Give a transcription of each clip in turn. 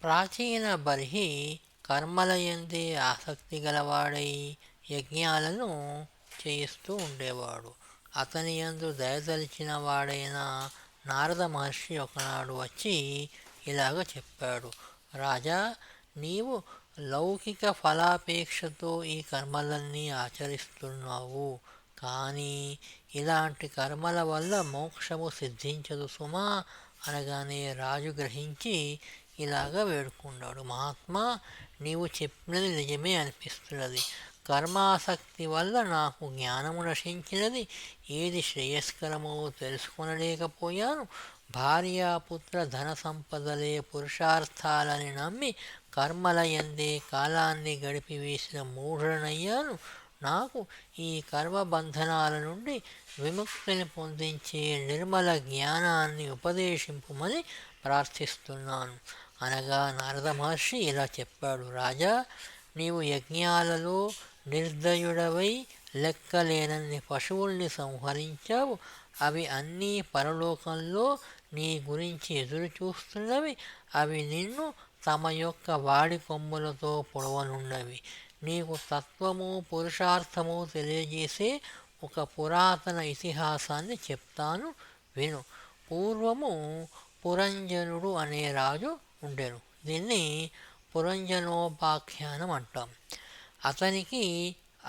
ప్రాచీన బర్హి కర్మలయందే ఆసక్తి గలవాడై యజ్ఞాలను చేయిస్తూ ఉండేవాడు. అతని యందు దయతలిచిన వాడైన నారద మహర్షి ఒకనాడు వచ్చి ఇలాగ చెప్పాడు. రాజా, నీవు లౌకిక ఫలాపేక్షతో ఈ కర్మలన్నీ ఆచరిస్తున్నావు. కానీ ఇలాంటి కర్మల వల్ల మోక్షము సిద్ధించదు సుమా అనగానే రాజు గ్రహించి ఇలాగ వేడుకున్నాడు. మహాత్మా, నీవు చెప్పినది నిజమే అనిపిస్తున్నది. కర్మాసక్తి వల్ల నాకు జ్ఞానము నశించినది. ఏది శ్రేయస్కరమో తెలుసుకొనలేకపోయాను. భార్యాపుత్ర ధన సంపదలే పురుషార్థాలని నమ్మి కర్మల యందే కాలాన్ని గడిపివేసిన మూఢుడనయ్యాను. నాకు ఈ కర్మబంధనాల నుండి విముక్తిని పొందించే నిర్మల జ్ఞానాన్ని ఉపదేశింపుమని ప్రార్థిస్తున్నాను అనగా నారద మహర్షి ఇలా చెప్పాడు. రాజా, నీవు యజ్ఞాలలో నిర్దయుడవై లెక్కలేనన్ని పశువుల్ని సంహరించావు. అవి అన్నీ పరలోకంలో నీ గురించి ఎదురు చూస్తున్నవి. అవి నిన్ను తమ యొక్క వాడి కొమ్ములతో పొడవనున్నవి. నీకు తత్వము పురుషార్థము తెలియజేసే ఒక పురాతన ఇతిహాసాన్ని చెప్తాను, విను. పూర్వము పురంజనుడు అనే రాజు ఉండెను. దీన్ని పురంజనోపాఖ్యానం అంటాం. అతనికి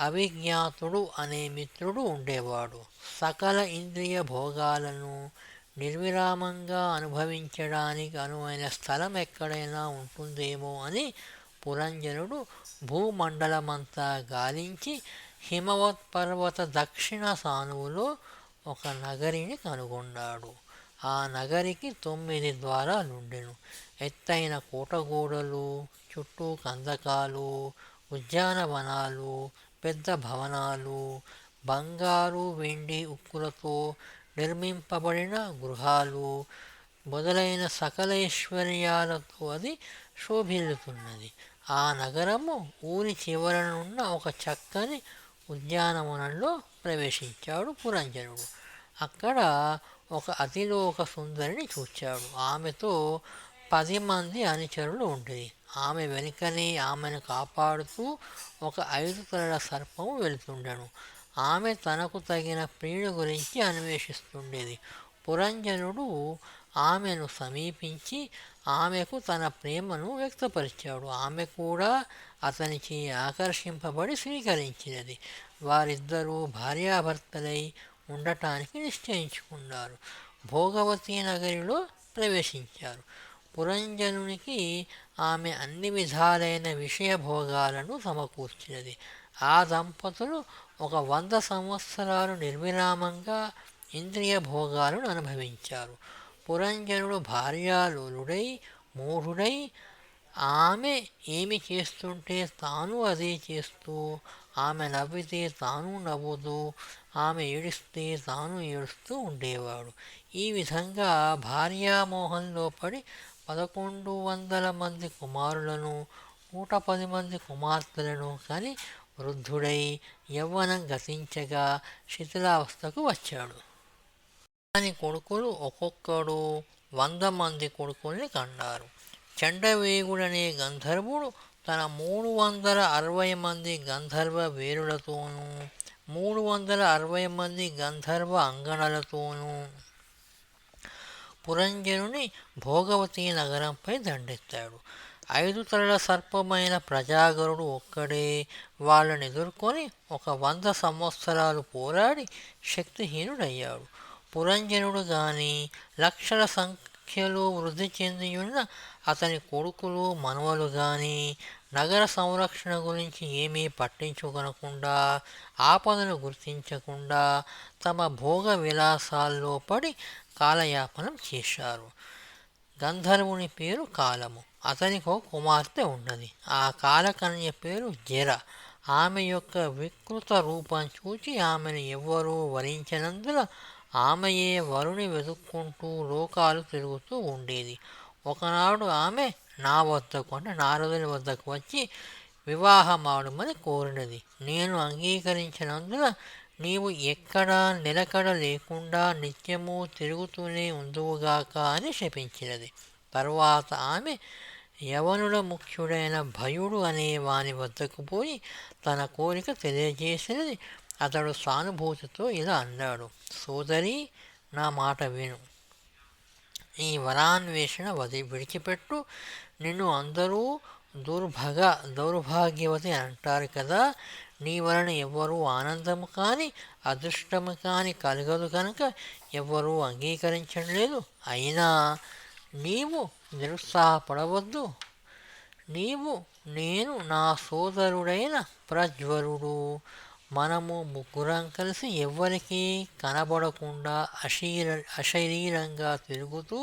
అవిజ్ఞాతుడు అనే మిత్రుడు ఉండేవాడు. సకల ఇంద్రియ భోగాలను నిర్విరామంగా అనుభవించడానికి అనువైన స్థలం ఎక్కడైనా ఉంటుందేమో అని పురంజనుడు భూమండలమంతా గాలించి హిమవత్పర్వత దక్షిణ సానువులో ఒక నగరిని కనుగొన్నాడు. ఆ నగరికి 9 ద్వారాలుండెను. ఎత్తైన కోటగోడలు, చుట్టూ కందకాలు, ఉద్యానవనాలు, పెద్ద భవనాలు, బంగారు వెండి ఉక్కులతో నిర్మింపబడిన గృహాలు మొదలైన సకలైశ్వర్యాలతో అది శోభిల్లుతున్నది. ఆ నగరము ఊరి చివరనున్న ఒక చక్కని ఉద్యానవనంలో ప్రవేశించాడు పురంజనుడు. అక్కడ ఒక అతిలోక సుందరిని చూచాడు. ఆమెతో 10 మంది అనుచరులు ఉండేది. ఆమె వెనుకనే ఆమెను కాపాడుతూ ఒక 5 తలల సర్పము వెళుతుండెను. ఆమె తనకు తగిన ప్రియుని గురించి అన్వేషిస్తుండేది. పురంజనుడు ఆమెను సమీపించి ఆమెకు తన ప్రేమను వ్యక్తపరిచాడు. ఆమె కూడా అతనిచే ఆకర్షింపబడి స్వీకరించినది. వారిద్దరూ భార్యాభర్తలై ఉండటానికి నిశ్చయించుకున్నారు. భోగవతి నగరిలో ప్రవేశించారు. పురంజనునికి ఆమె అన్ని విధాలైన విషయ భోగాలను సమకూర్చినది. ఆ దంపతులు ఒక 100 సంవత్సరాలు నిర్విరామంగా ఇంద్రియ భోగాలను అనుభవించారు. పురంజనుడు భార్యాలోలుడై మూఢుడై ఆమె ఏమి చేస్తుంటే తాను అదే చేస్తూ, ఆమె నవ్వితే తాను నవ్వుతూ, ఆమె ఏడిస్తే తాను ఏడుస్తూ ఉండేవాడు. ఈ విధంగా భార్యామోహంలో పడి 1100 మంది కుమారులను 110 మంది కుమార్తెలను కని వృద్ధుడై యవ్వనం గతించగా శిథిలావస్థకు వచ్చాడు. అతని కొడుకులు ఒక్కొక్కడు 100 మంది కొడుకుల్ని కన్నారు. చండవేగుడనే గంధర్వుడు తన 360 మంది గంధర్వ వీరులతోనూ 360 మంది గంధర్వ అంగణలతోనూ పురంజనుని భోగవతి నగరంపై దండెత్తాడు. 5 తలల సర్పమైన ప్రజాగరుడు ఒక్కడే వాళ్ళని ఎదుర్కొని ఒక 100 సంవత్సరాలు పోరాడి శక్తిహీనుడయ్యాడు. పురంజనుడు గాని లక్షల సంఖ్యలో వృద్ధి చెందియున్న అతని కొడుకులు మనవలు గాని నగర సంరక్షణ గురించి ఏమీ పట్టించుకొనకుండా, ఆపదను గుర్తించకుండా తమ భోగ విలాసాల్లో పడి కాలయాపనం చేశారు. గంధర్వుని పేరు కాలము. అతనికి ఒక కుమార్తె ఉన్నది. ఆ కాలకన్య పేరు జర. ఆమె యొక్క వికృత రూపం చూచి ఆమెను ఎవ్వరూ వరించనందున ఆమెయే వరుని వెతుక్కుంటూ లోకాలు తిరుగుతూ ఉండేది. ఒకనాడు ఆమె నా వద్దకు అంటే నారదుని వద్దకు వచ్చి వివాహమాడుమని కోరినది. నేను అంగీకరించినందున నీవు ఎక్కడా నిలకడ లేకుండా నిత్యము తిరుగుతూనే ఉందువుగాక అని శపించినది. తరువాత ఆమె యవనుల ముఖ్యుడైన భయుడు అనే వాని వద్దకు పోయి తన కోరిక తెలియజేసినది. అతడు సానుభూతితో ఇలా అన్నాడు: సోదరి, నా మాట విను. ఈ వరాన్వేషణ విడిచిపెట్టు. నిన్ను అందరూ దౌర్భాగ్యవతి అంటారు కదా. నీ వలన ఎవ్వరూ ఆనందము కానీ అదృష్టము కానీ కలగదు కనుక ఎవ్వరూ అంగీకరించడం లేదు. అయినా నీవు నిరుత్సాహపడవద్దు. నీవు, నేను, నా సోదరుడైన ప్రజ్వరుడు, మనము ముగ్గురం కలిసి ఎవ్వరికీ కనబడకుండా అశరీరంగా తిరుగుతూ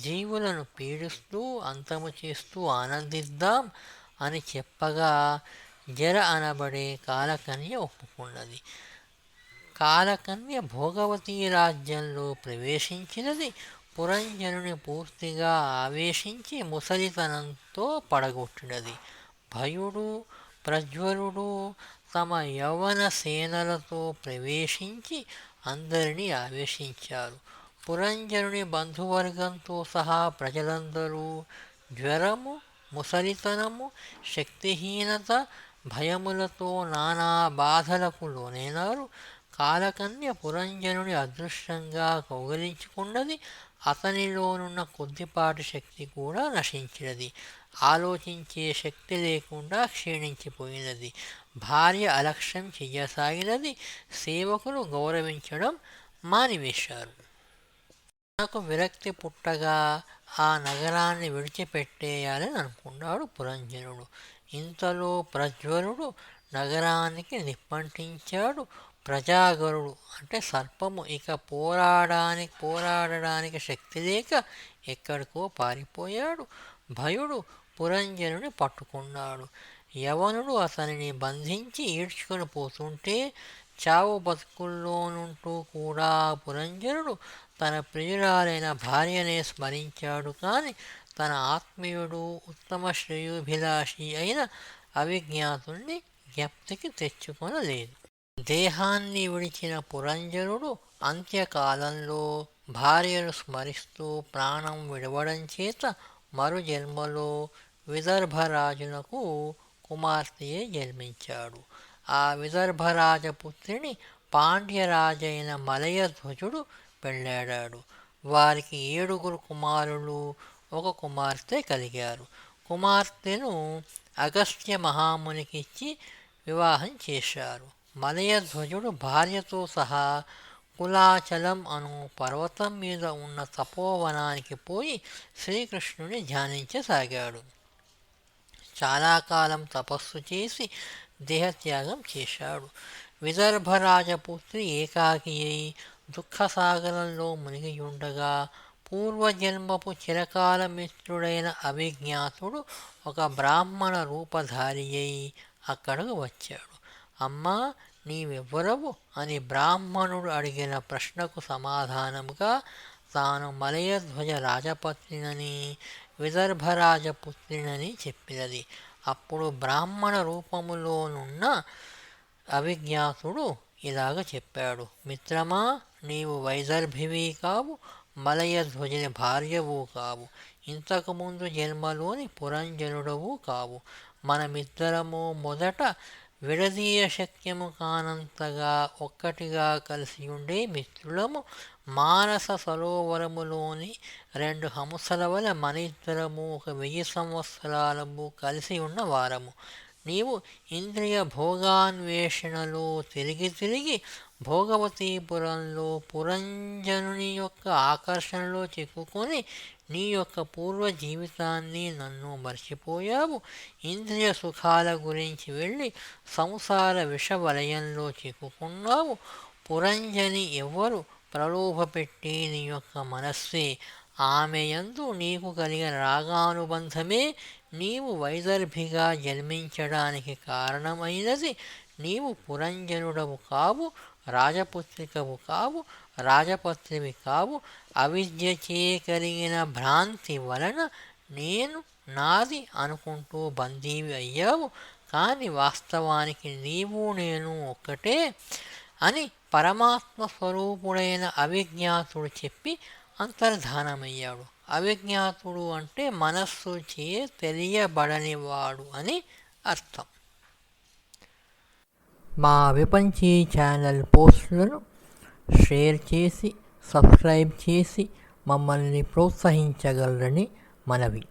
జీవులను పీడిస్తూ అంతము చేస్తూ ఆనందిద్దాం అని చెప్పగా జర అనబడే కాలకన్య ఒప్పుకున్నది. కాలకన్య భోగవతి రాజ్యంలో ప్రవేశించినది. పురంజనుని పూర్తిగా ఆవేశించి ముసలితనంతో పడగొట్టినది. భయుడు, ప్రజ్వరుడు తమ యవ్వన సేనలతో ప్రవేశించి అందరినీ ఆవేశించారు. పురంజనుని బంధువర్గంతో సహా ప్రజలందరూ జ్వరము, ముసలితనము, శక్తిహీనత, భయములతో నానా బాధలకు లోనైనారు. కాలకన్య పురంజనుని అదృష్టంగా కౌగిలించుకున్నది. అతనిలోనున్న కొద్దిపాటి శక్తి కూడా నశించినది. ఆలోచించే శక్తి లేకుండా క్షీణించిపోయినది. భార్య అలక్ష్యం చెయ్యసాగినది. సేవకులు గౌరవించడం మానివేశారు. నాకు విరక్తి పుట్టగా ఆ నగరాన్ని విడిచిపెట్టేయాలని అనుకున్నాడు పురంజనుడు. ఇంతలో ప్రజ్వరుడు నగరానికి నిప్పంటించాడు. ప్రజాగరుడు అంటే సర్పము ఇక పోరాడడానికి శక్తి లేక ఎక్కడికో పారిపోయాడు. భయుడు పురంజనుని పట్టుకున్నాడు. యవనుడు అతనిని బంధించి ఈడ్చుకొని పోతుంటే చావు బతుకుల్లోనుంటూ కూడా పురంజనుడు తన ప్రియురాలైన భార్యనే స్మరించాడు కానీ తన ఆత్మీయుడు, ఉత్తమ శ్రేయోభిలాషి అయిన అవిజ్ఞాతుణ్ణి జ్ఞప్తికి తెచ్చుకొనలేదు. దేహాన్ని విడిచిన పురంజనుడు అంత్యకాలంలో భార్యను స్మరిస్తూ ప్రాణం విడవడం చేత మరు జన్మలో విదర్భరాజునకు కుమార్తెయే జన్మించాడు. ఆ విదర్భరాజపుత్రిని పాండ్యరాజైన మలయధ్వజుడు పెళ్ళాడాడు. వారికి 7 కుమారులు, 1 కుమార్తె కలిగారు. కుమార్తెను అగస్త్య మహామునికిచ్చి వివాహం చేశారు. మలయధ్వజుడు భార్యతో సహా కులాచలం అను పర్వతం మీద ఉన్న తపోవనానికి పోయి శ్రీకృష్ణుని ధ్యానించసాగాడు. చాలా కాలం తపస్సు చేసి దేహత్యాగం చేశాడు. విదర్భరాజపుత్రి ఏకాకి అయి దుఃఖసాగరంలో మునిగియుండగా పూర్వజన్మపు చిరకాల మిత్రుడైన అవిజ్ఞాతుడు ఒక బ్రాహ్మణ రూపధారి అయి అక్కడకు వచ్చాడు. అమ్మా, నీవెవ్వరవు అని బ్రాహ్మణుడు అడిగిన ప్రశ్నకు సమాధానముగా తాను మలయధ్వజ రాజపత్నినని విదర్భరాజపుత్రినని చెప్పినది. అప్పుడు బ్రాహ్మణ రూపములోనున్న అవిజ్ఞాతుడు ఇలాగ చెప్పాడు: మిత్రమా, నీవు వైదర్భివి కావు, మలయధ్వజుని భార్యవు కావు, ఇంతకుముందు జన్మలోని పురంజనుడవు కావు. మనమిద్దరము మొదట విడదీయ శక్యము కానంతగా ఒక్కటిగా కలిసి ఉండే మిత్రులము. మానస సరోవరములోని 2 హంసల వలె మన ఇద్దరము 1000 సంవత్సరాలము కలిసి ఉన్న వారము. నీవు ఇంద్రియ భోగాన్వేషణలో తిరిగి తిరిగి భోగవతీపురంలో పురంజనుని యొక్క ఆకర్షణలో చిక్కుకొని నీ యొక్క పూర్వ జీవితాన్ని, నన్ను మర్చిపోయావు. ఇంద్రియ సుఖాల గురించి వెళ్ళి సంసార విషవలయంలో చిక్కుకున్నావు. పురంజని ఎవ్వరు ప్రలోభపెట్టి నీ యొక్క మనస్సే. ఆమె యందు నీకు కలిగిన రాగానుబంధమే నీవు వైదర్భిగా జన్మించడానికి కారణమైనది. నీవు పురంజనుడవు కావు, రాజపుత్రికవు కావు, రాజపత్రివి కావు. అవిద్యచే కలిగిన భ్రాంతి వలన నేను నాది అనుకుంటూ బందీవి అయ్యావు. కానీ వాస్తవానికి నీవు నేను ఒక్కటే అని పరమాత్మ స్వరూపుడైన అవిజ్ఞాతుడు చెప్పి అంతర్ధానమయ్యాడు. అవిజ్ఞాతుడు అంటే మనస్సు చే తెలియబడనివాడు అని అర్థం. మా విపంచీ ఛానల్ పోస్టులను షేర్ చేసి సబ్స్క్రైబ్ చేసి మమ్మల్ని ప్రోత్సహించగలరని మనవి.